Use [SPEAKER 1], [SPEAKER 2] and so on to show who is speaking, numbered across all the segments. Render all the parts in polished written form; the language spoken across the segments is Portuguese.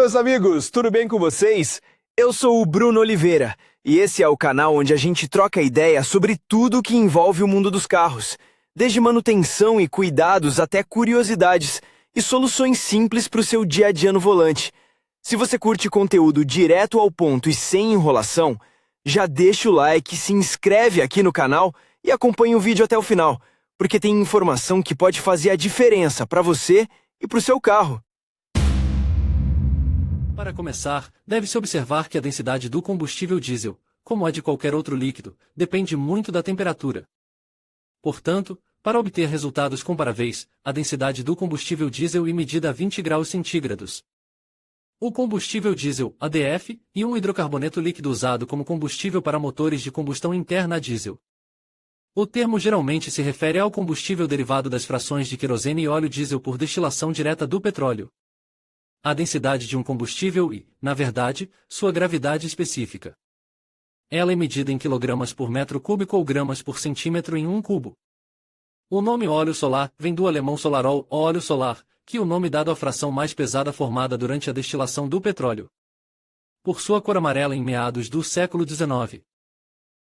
[SPEAKER 1] meus amigos, tudo bem com vocês? Eu sou o Bruno Oliveira e esse é o canal onde a gente troca ideia sobre tudo que envolve o mundo dos carros, desde manutenção e cuidados até curiosidades e soluções simples para o seu dia a dia no volante. Se você curte conteúdo direto ao ponto e sem enrolação, já deixa o like, se inscreve aqui no canal e acompanha o vídeo até o final, porque tem informação que pode fazer a diferença para você e para o seu carro.
[SPEAKER 2] Para começar, deve-se observar que a densidade do combustível diesel, como a de qualquer outro líquido, depende muito da temperatura. Portanto, para obter resultados comparáveis, a densidade do combustível diesel é medida a 20 graus centígrados. O combustível diesel, ADF, e um hidrocarboneto líquido usado como combustível para motores de combustão interna a diesel. O termo geralmente se refere ao combustível derivado das frações de querosene e óleo diesel por destilação direta do petróleo. A densidade de um combustível e, na verdade, sua gravidade específica. Ela é medida em quilogramas por metro cúbico ou gramas por centímetro em um cubo. O nome óleo solar vem do alemão solarol, óleo solar, que é o nome dado à fração mais pesada formada durante a destilação do petróleo. Por sua cor amarela em meados do século XIX.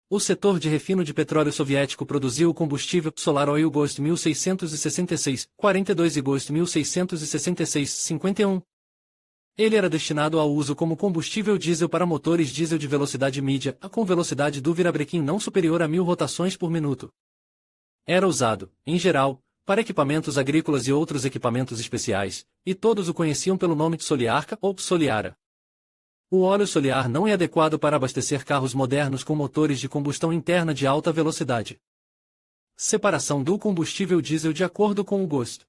[SPEAKER 2] O setor de refino de petróleo soviético produziu o combustível Solar Oil Ghost 1666, 42 e Ghost 1666, 51. Ele era destinado ao uso como combustível diesel para motores diesel de velocidade média, com velocidade do virabrequim não superior a 1000 rotações por minuto. Era usado, em geral, para equipamentos agrícolas e outros equipamentos especiais, e todos o conheciam pelo nome de Soliarca ou Soliara. O óleo Soliar não é adequado para abastecer carros modernos com motores de combustão interna de alta velocidade. Separação do combustível diesel de acordo com o gosto.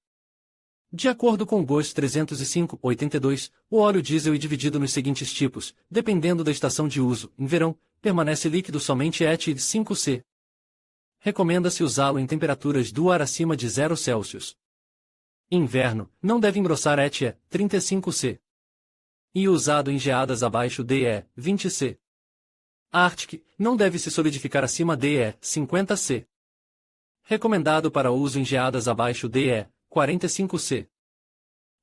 [SPEAKER 2] De acordo com o GOST 305/82, o óleo diesel é dividido nos seguintes tipos, dependendo da estação de uso. Em verão, permanece líquido somente ET 5C. Recomenda-se usá-lo em temperaturas do ar acima de 0 Celsius. Em inverno, não deve engrossar ET 35C. E usado em geadas abaixo de 20C. Arctic, não deve se solidificar acima de 50C. Recomendado para uso em geadas abaixo de 45C.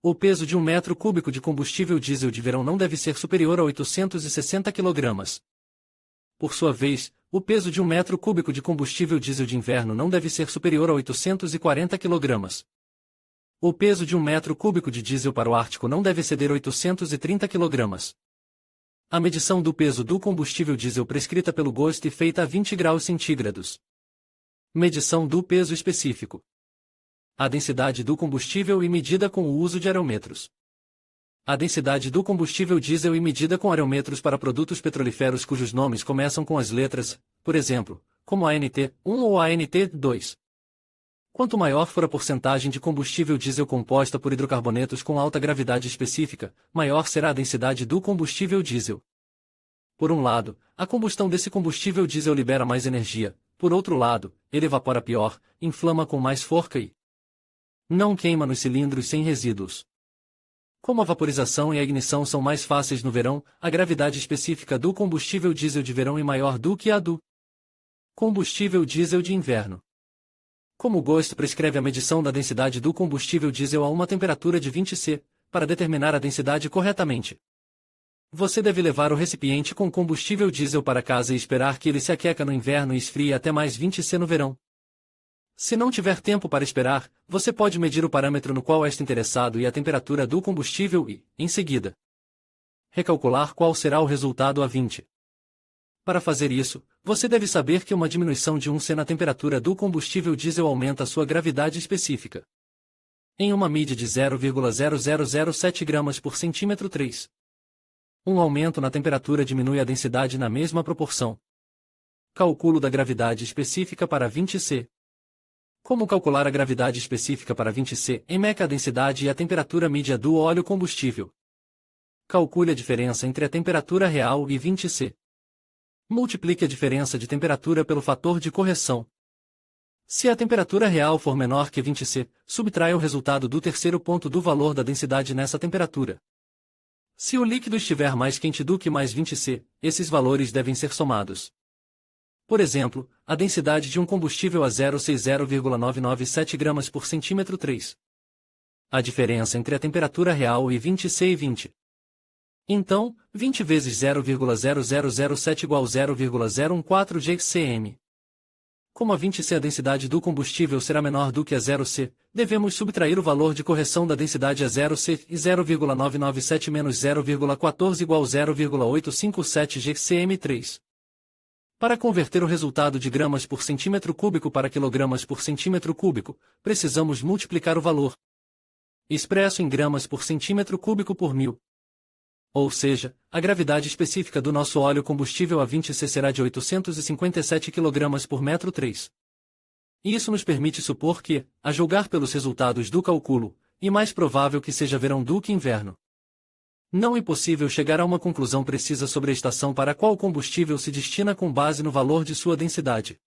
[SPEAKER 2] O peso de 1 metro cúbico de combustível diesel de verão não deve ser superior a 860 kg. Por sua vez, o peso de 1 metro cúbico de combustível diesel de inverno não deve ser superior a 840 kg. O peso de 1 metro cúbico de diesel para o Ártico não deve exceder 830 kg. A medição do peso do combustível diesel prescrita pelo GOST é feita a 20 graus centígrados. Medição do peso específico. A densidade do combustível é medida com o uso de aerômetros. A densidade do combustível diesel é medida com aerômetros para produtos petrolíferos cujos nomes começam com as letras, por exemplo, como ANT1 ou ANT2. Quanto maior for a porcentagem de combustível diesel composta por hidrocarbonetos com alta gravidade específica, maior será a densidade do combustível diesel. Por um lado, a combustão desse combustível diesel libera mais energia, por outro lado, ele evapora pior, inflama com mais força e não queima nos cilindros sem resíduos. Como a vaporização e a ignição são mais fáceis no verão, a gravidade específica do combustível diesel de verão é maior do que a do combustível diesel de inverno. Como o GOST prescreve a medição da densidade do combustível diesel a uma temperatura de 20 C, para determinar a densidade corretamente, você deve levar o recipiente com combustível diesel para casa e esperar que ele se aqueça no inverno e esfrie até mais 20 C no verão. Se não tiver tempo para esperar, você pode medir o parâmetro no qual está interessado e a temperatura do combustível e, em seguida, recalcular qual será o resultado a 20. Para fazer isso, você deve saber que uma diminuição de 1 C na temperatura do combustível diesel aumenta sua gravidade específica. Em uma mídia de 0,0007 gramas por centímetro 3. Um aumento na temperatura diminui a densidade na mesma proporção. Cálculo da gravidade específica para 20 C. Como calcular a gravidade específica para 20 C? Meca a densidade e a temperatura média do óleo combustível. Calcule a diferença entre a temperatura real e 20 C. Multiplique a diferença de temperatura pelo fator de correção. Se a temperatura real for menor que 20 C, subtraia o resultado do terceiro ponto do valor da densidade nessa temperatura. Se o líquido estiver mais quente do que mais 20 C, esses valores devem ser somados. Por exemplo, a densidade de um combustível a 0,997 gramas por centímetro 3. A diferença entre a temperatura real e 20 C e 20. Então, 20 vezes 0,0007 igual 0,014 GCM. Como a 20C a densidade do combustível será menor do que a 0C, devemos subtrair o valor de correção da densidade a 0C e 0,997 menos 0,14 igual 0,857 GCM3. Para converter o resultado de gramas por centímetro cúbico para quilogramas por centímetro cúbico, precisamos multiplicar o valor expresso em gramas por centímetro cúbico por 1000. Ou seja, a gravidade específica do nosso óleo combustível a 20C será de 857 kg por metro 3. Isso nos permite supor que, a julgar pelos resultados do cálculo, e mais provável que seja verão do que inverno, não é possível chegar a uma conclusão precisa sobre a estação para a qual o combustível se destina com base no valor de sua densidade.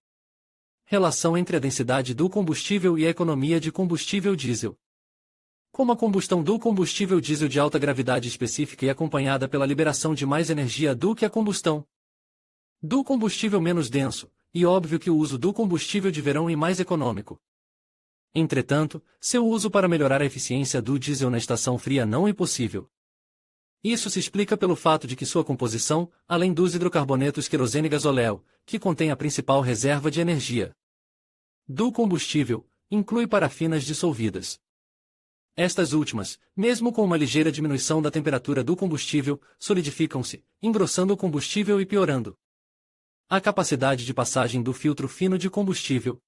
[SPEAKER 2] Relação entre a densidade do combustível e a economia de combustível diesel. Como a combustão do combustível diesel de alta gravidade específica e acompanhada pela liberação de mais energia do que a combustão do combustível menos denso, e óbvio que o uso do combustível de verão é mais econômico. Entretanto, seu uso para melhorar a eficiência do diesel na estação fria não é possível. Isso se explica pelo fato de que sua composição, além dos hidrocarbonetos querosene e gasóleo, que contém a principal reserva de energia do combustível, inclui parafinas dissolvidas. Estas últimas, mesmo com uma ligeira diminuição da temperatura do combustível, solidificam-se, engrossando o combustível e piorando a capacidade de passagem do filtro fino de combustível.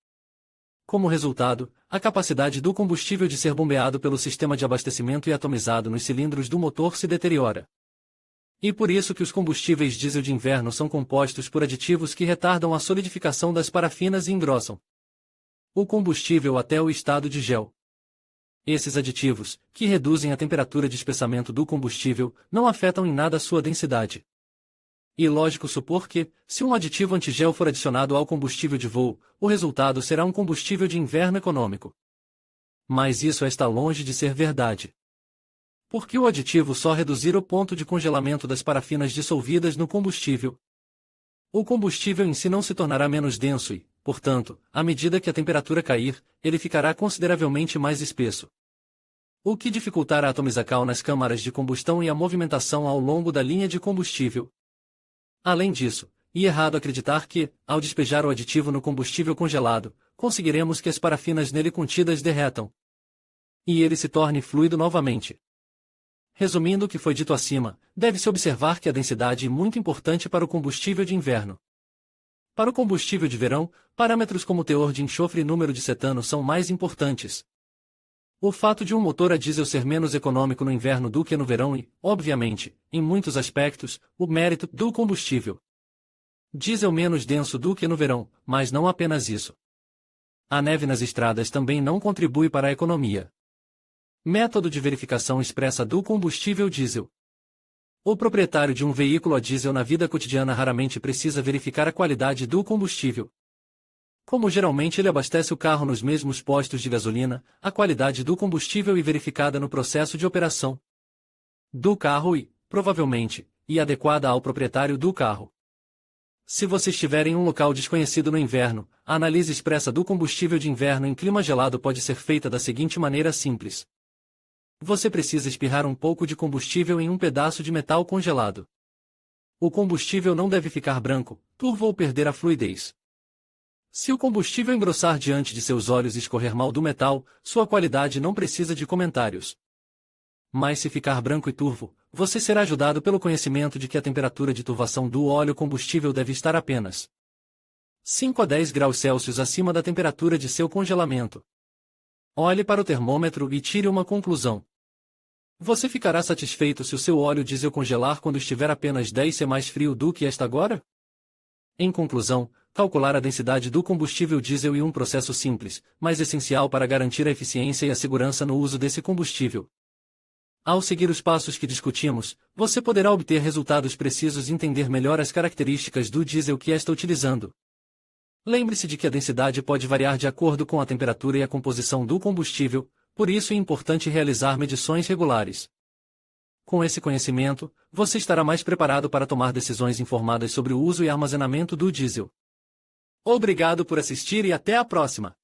[SPEAKER 2] Como resultado, a capacidade do combustível de ser bombeado pelo sistema de abastecimento e atomizado nos cilindros do motor se deteriora. E por isso que os combustíveis diesel de inverno são compostos por aditivos que retardam a solidificação das parafinas e engrossam o combustível até o estado de gel. Esses aditivos, que reduzem a temperatura de espessamento do combustível, não afetam em nada sua densidade. E lógico supor que, se um aditivo antigel for adicionado ao combustível de voo, o resultado será um combustível de inverno econômico. Mas isso está longe de ser verdade. Porque o aditivo só reduzir o ponto de congelamento das parafinas dissolvidas no combustível. O combustível em si não se tornará menos denso e, portanto, à medida que a temperatura cair, ele ficará consideravelmente mais espesso. O que dificultará a atomização nas câmaras de combustão e a movimentação ao longo da linha de combustível. Além disso, é errado acreditar que, ao despejar o aditivo no combustível congelado, conseguiremos que as parafinas nele contidas derretam e ele se torne fluido novamente. Resumindo o que foi dito acima, deve-se observar que a densidade é muito importante para o combustível de inverno. Para o combustível de verão, parâmetros como teor de enxofre e número de cetano são mais importantes. O fato de um motor a diesel ser menos econômico no inverno do que no verão e, obviamente, em muitos aspectos, o mérito do combustível diesel menos denso do que no verão, mas não apenas isso. A neve nas estradas também não contribui para a economia. Método de verificação expressa do combustível diesel. O proprietário de um veículo a diesel na vida cotidiana raramente precisa verificar a qualidade do combustível. Como geralmente ele abastece o carro nos mesmos postos de gasolina, a qualidade do combustível é verificada no processo de operação do carro e, provavelmente, adequada ao proprietário do carro. Se você estiver em um local desconhecido no inverno, a análise expressa do combustível de inverno em clima gelado pode ser feita da seguinte maneira simples. Você precisa espirrar um pouco de combustível em um pedaço de metal congelado. O combustível não deve ficar branco, turvo ou perder a fluidez. Se o combustível engrossar diante de seus olhos e escorrer mal do metal, sua qualidade não precisa de comentários. Mas se ficar branco e turvo, você será ajudado pelo conhecimento de que a temperatura de turvação do óleo combustível deve estar apenas 5 a 10 graus Celsius acima da temperatura de seu congelamento. Olhe para o termômetro e tire uma conclusão. Você ficará satisfeito se o seu óleo diesel congelar quando estiver apenas 10 C mais frio do que está agora? Em conclusão, calcular a densidade do combustível diesel é um processo simples, mas essencial para garantir a eficiência e a segurança no uso desse combustível. Ao seguir os passos que discutimos, você poderá obter resultados precisos e entender melhor as características do diesel que está utilizando. Lembre-se de que a densidade pode variar de acordo com a temperatura e a composição do combustível, por isso é importante realizar medições regulares. Com esse conhecimento, você estará mais preparado para tomar decisões informadas sobre o uso e armazenamento do diesel. Obrigado por assistir e até a próxima!